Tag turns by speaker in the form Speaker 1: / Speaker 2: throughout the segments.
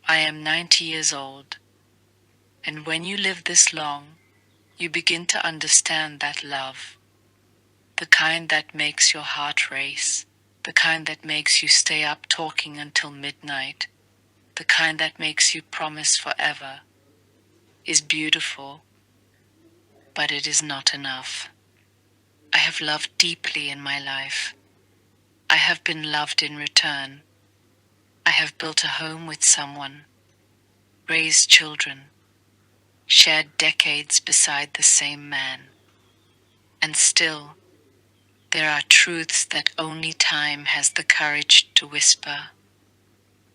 Speaker 1: I am 90 years old, and when you live this long, you begin to understand that love, the kind that makes your heart race, the kind that makes you stay up talking until midnight, the kind that makes you promise forever, is beautiful, but it is not enough. I have loved deeply in my life. I have been loved in return. I have built a home with someone, raised children, shared decades beside the same man. And still, there are truths that only time has the courage to whisper.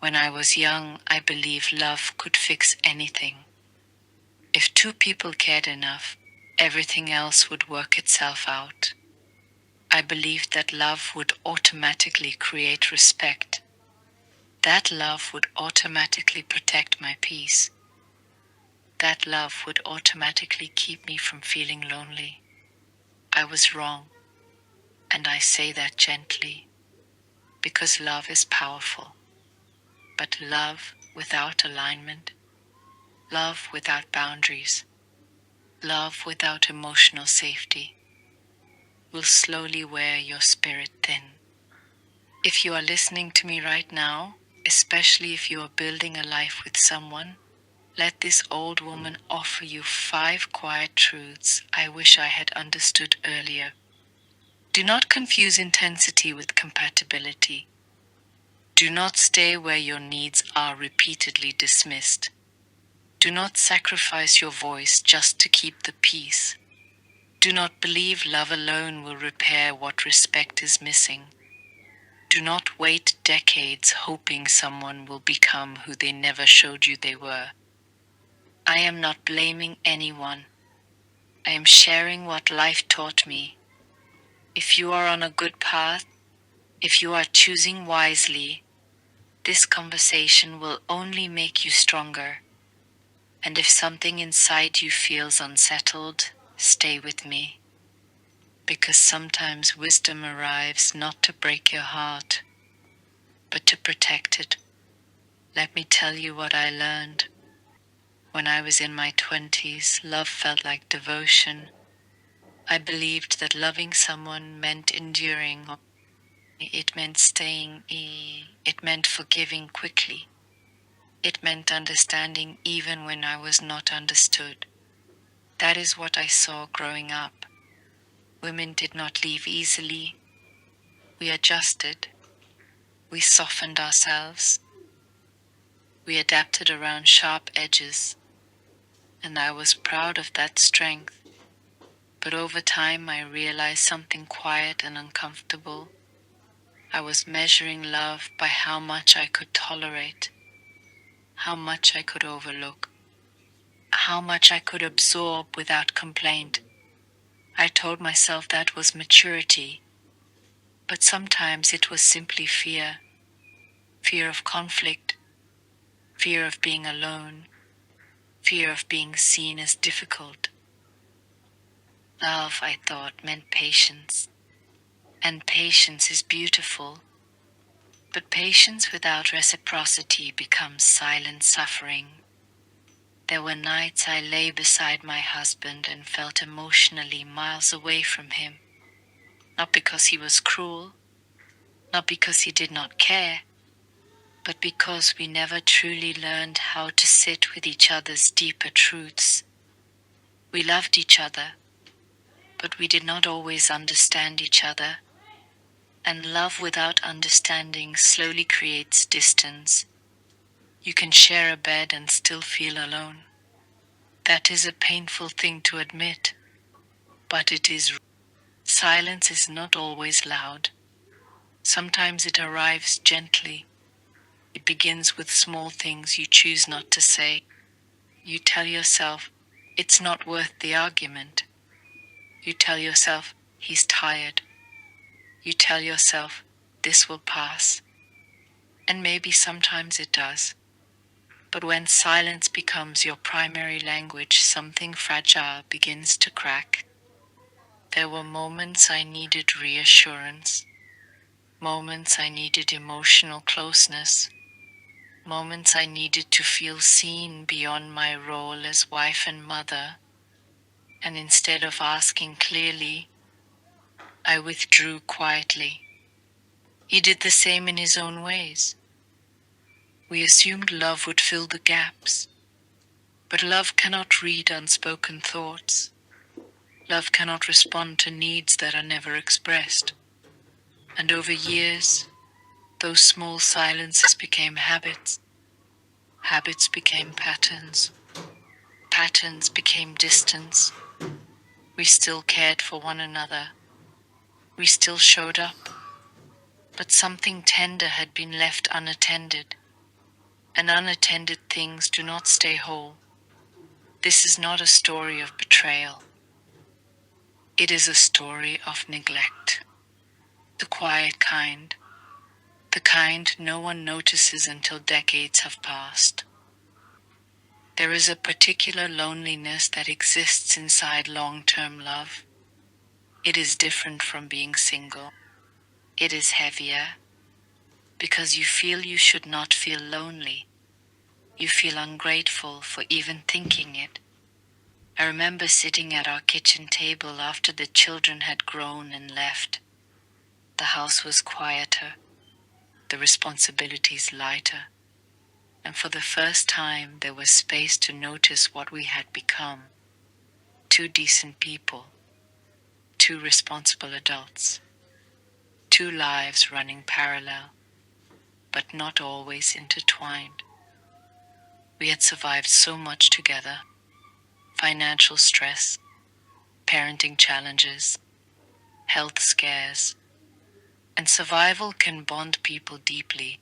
Speaker 1: When I was young, I believed love could fix anything. If two people cared enough, everything else would work itself out. I believed that love would automatically create respect. That love would automatically protect my peace. That love would automatically keep me from feeling lonely. I was wrong, and I say that gently, because love is powerful. But love without alignment, love without boundaries, love without emotional safety, will slowly wear your spirit thin. If you are listening to me right now, especially if you are building a life with someone, let this old woman offer you 5 quiet truths I wish I had understood earlier. Do not confuse intensity with compatibility. Do not stay where your needs are repeatedly dismissed. Do not sacrifice your voice just to keep the peace. Do not believe love alone will repair what respect is missing. Do not wait decades hoping someone will become who they never showed you they were. I am not blaming anyone. I am sharing what life taught me. If you are on a good path, if you are choosing wisely, this conversation will only make you stronger. And if something inside you feels unsettled, stay with me. Because sometimes wisdom arrives not to break your heart, but to protect it. Let me tell you what I learned. When I was in my 20s, love felt like devotion. I believed that loving someone meant enduring. It meant staying. It meant forgiving quickly. It meant understanding even when I was not understood. That is what I saw growing up. Women did not leave easily. We adjusted. We softened ourselves. We adapted around sharp edges. And I was proud of that strength. But over time I realized something quiet and uncomfortable. I was measuring love by how much I could tolerate, how much I could overlook, how much I could absorb without complaint. I told myself that was maturity, but sometimes it was simply fear. Fear of conflict, fear of being alone, fear of being seen as difficult. Love, I thought, meant patience, and patience is beautiful, but patience without reciprocity becomes silent suffering. There were nights I lay beside my husband and felt emotionally miles away from him, not because he was cruel, not because he did not care, but because we never truly learned how to sit with each other's deeper truths. We loved each other, but we did not always understand each other, and love without understanding slowly creates distance. You can share a bed and still feel alone. That is a painful thing to admit, but it is. Silence is not always loud. Sometimes it arrives gently. It begins with small things you choose not to say. You tell yourself, it's not worth the argument. You tell yourself, he's tired. You tell yourself, this will pass. And maybe sometimes it does. But when silence becomes your primary language, something fragile begins to crack. There were moments I needed reassurance, moments I needed emotional closeness, moments I needed to feel seen beyond my role as wife and mother, and instead of asking clearly, I withdrew quietly. He did the same in his own ways. We assumed love would fill the gaps, but love cannot read unspoken thoughts. Love cannot respond to needs that are never expressed. And over years, those small silences became habits. Habits became patterns. Patterns became distance. We still cared for one another. We still showed up. But something tender had been left unattended. And unattended things do not stay whole. This is not a story of betrayal. It is a story of neglect. The quiet kind. The kind no one notices until decades have passed. There is a particular loneliness that exists inside long-term love. It is different from being single. It is heavier because you feel you should not feel lonely. You feel ungrateful for even thinking it. I remember sitting at our kitchen table after the children had grown and left. The house was quieter, the responsibilities lighter, and for the first time there was space to notice what we had become. Two decent people, two responsible adults, two lives running parallel, but not always intertwined. We had survived so much together: financial stress, parenting challenges, health scares, and survival can bond people deeply,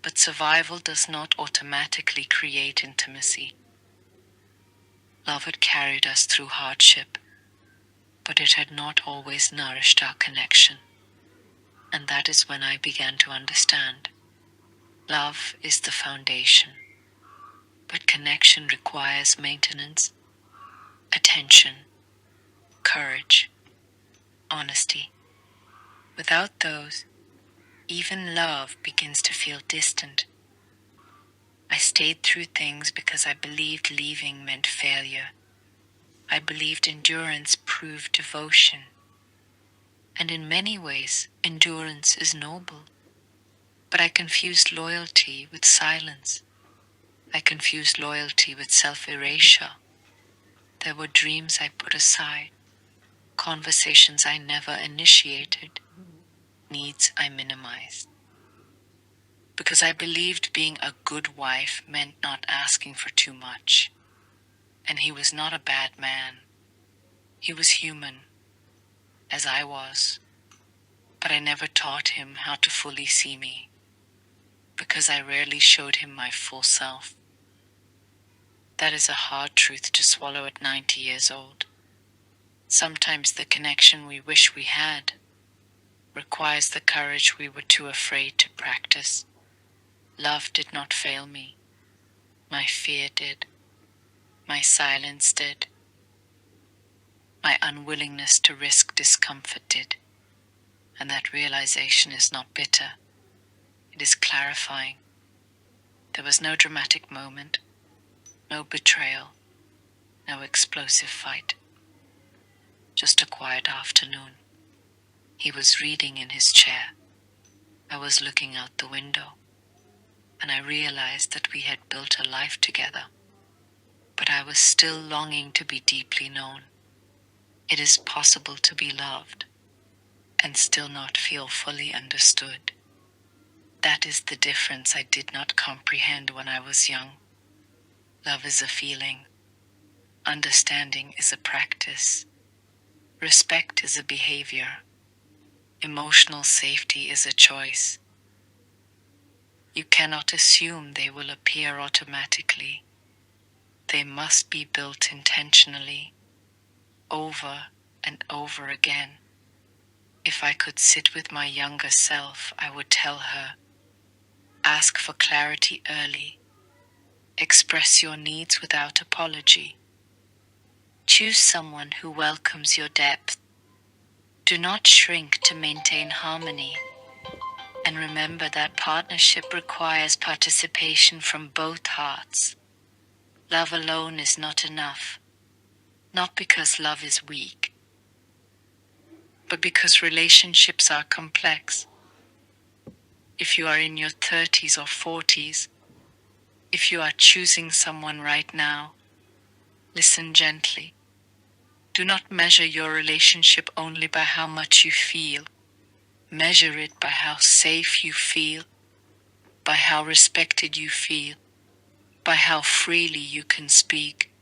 Speaker 1: but survival does not automatically create intimacy. Love had carried us through hardship, but it had not always nourished our connection. And that is when I began to understand. Love is the foundation, but connection requires maintenance, attention, courage, honesty. Without those, even love begins to feel distant. I stayed through things because I believed leaving meant failure. I believed endurance proved devotion. And in many ways, endurance is noble. But I confused loyalty with silence. I confused loyalty with self-erasure. There were dreams I put aside, conversations I never initiated, needs I minimized. Because I believed being a good wife meant not asking for too much. And he was not a bad man. He was human, as I was. But I never taught him how to fully see me, because I rarely showed him my full self. That is a hard truth to swallow at 90 years old. Sometimes the connection we wish we had requires the courage we were too afraid to practice. Love did not fail me. My fear did. My silence did. My unwillingness to risk discomfort did. And that realization is not bitter. It is clarifying. There was no dramatic moment, no betrayal, no explosive fight. Just a quiet afternoon. He was reading in his chair. I was looking out the window, and I realized that we had built a life together. But I was still longing to be deeply known. It is possible to be loved and still not feel fully understood. That is the difference I did not comprehend when I was young. Love is a feeling. Understanding is a practice. Respect is a behavior. Emotional safety is a choice. You cannot assume they will appear automatically. They must be built intentionally, over and over again. If I could sit with my younger self, I would tell her, ask for clarity early. Express your needs without apology. Choose someone who welcomes your depth. Do not shrink to maintain harmony. And remember that partnership requires participation from both hearts. Love alone is not enough, not because love is weak, but because relationships are complex. If you are in your 30s or 40s, if you are choosing someone right now, listen gently. Do not measure your relationship only by how much you feel. Measure it by how safe you feel, by how respected you feel, by how freely you can speak,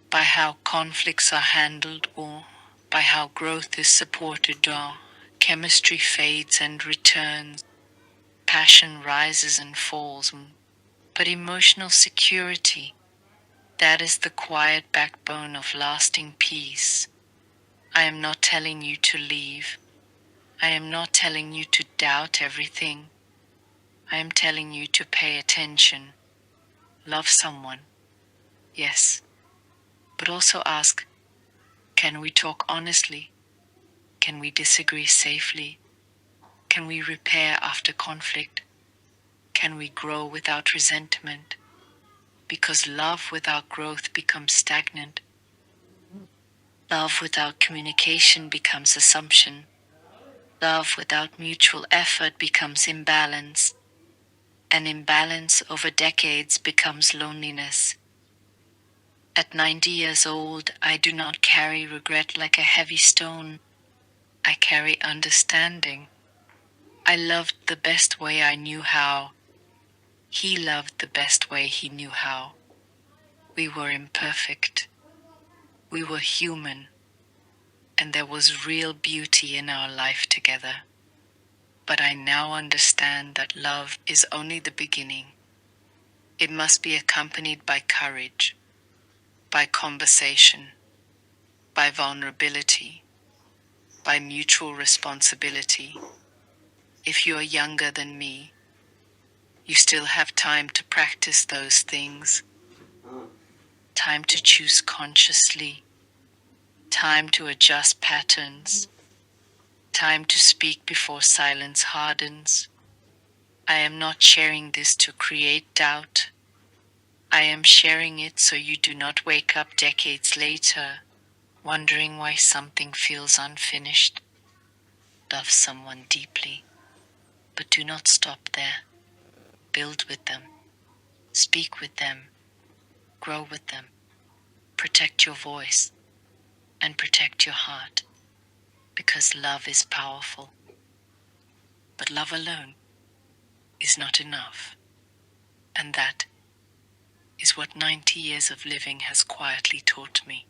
Speaker 1: by how conflicts are handled, or by how growth is supported, or chemistry fades and returns, passion rises and falls. But emotional security, that is the quiet backbone of lasting peace. I am not telling you to leave. I am not telling you to doubt everything. I am telling you to pay attention. Love someone, yes, but also ask, can we talk honestly? Can we disagree safely? Can we repair after conflict? Can we grow without resentment? Because love without growth becomes stagnant. Love without communication becomes assumption. Love without mutual effort becomes imbalance. And imbalance over decades becomes loneliness. At 90 years old, I do not carry regret like a heavy stone. I carry understanding. I loved the best way I knew how. He loved the best way he knew how. We were imperfect. We were human. And there was real beauty in our life together. But I now understand that love is only the beginning. It must be accompanied by courage, by conversation, by vulnerability, by mutual responsibility. If you are younger than me, you still have time to practice those things. Time to choose consciously. Time to adjust patterns. Time to speak before silence hardens. I am not sharing this to create doubt. I am sharing it so you do not wake up decades later wondering why something feels unfinished. Love someone deeply, but do not stop there. Build with them. Speak with them. Grow with them. Protect your voice and protect your heart, because love is powerful. But love alone is not enough. And that is what 90 years of living has quietly taught me.